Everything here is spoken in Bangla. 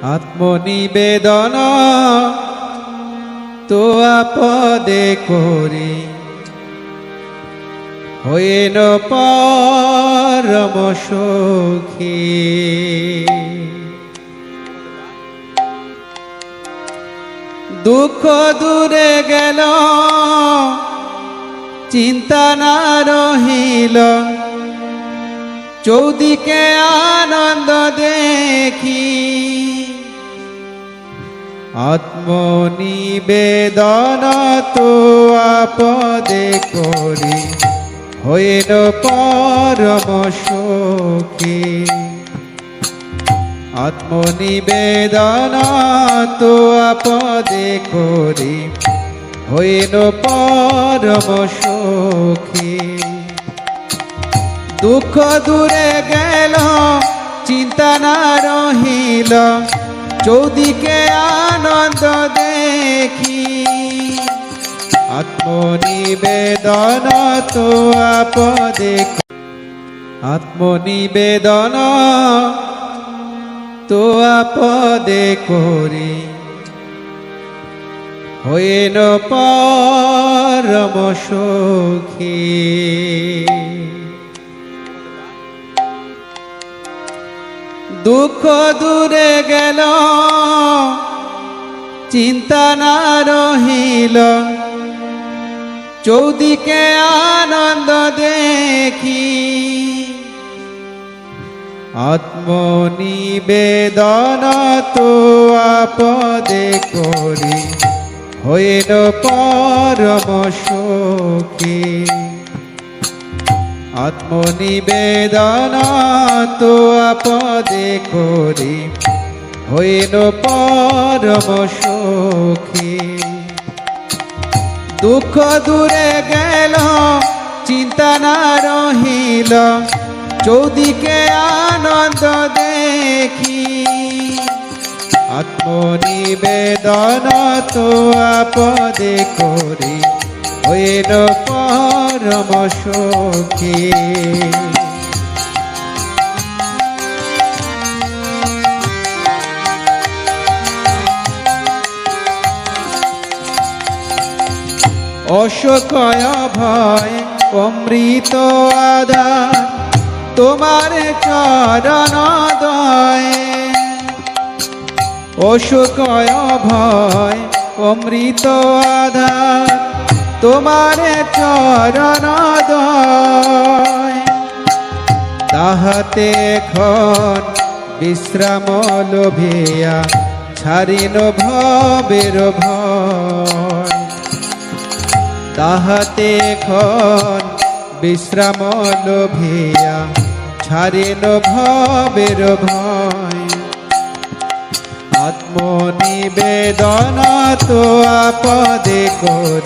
আত্মনিবেদন তো আপদে করি, হইন পরম সুখী। দুঃখ দূরে গেল, চিন্তা না রহিল, চৌদিকে আনন্দ দেখি। আত্মনিবেদন তো আপদে করি, হইল পরম সুখী। আত্মনিবেদন তো আপদে করি, হইল পরম সুখী। দুঃখ দূরে গেল, চিন্তা না রহিল, চৌদিকে আনন্দ দেখি। আত্মনিবেদন তো আপদে, আত্মনিবেদন তো আপদে করি, হইল পরম সুখী। দুঃখ দূরে গেল, চিন্তা না রহিল, চৌদিকে আনন্দ দেখি। আত্মনিবেদন তো আপদে করি, হইল পরম সুখী। আত্মনিবেদন তো আপদে করি, হইল পরম সুখী। দুঃখ দূরে গেল, চিন্তা না রহিল, চৌদিকে আনন্দ দেখি। আত্মনিবেদন তো আপদে করি, হইল পরম সুখী। অশোকয় ভয় অমৃত আধার, তোমার চরণ দয়ে। অশোকয় ভয় অমৃত আধার, তোমার চরণ দয়ে। তাহাতে এখন বিশ্রাম লোভিয়া, ছাড়িল ভবের ভয়। তাহাতে এখন বিশ্রাম লোভিয়া, ছাড়িল ভবের ভয়। আত্মনিবেদন তো আপদে করি,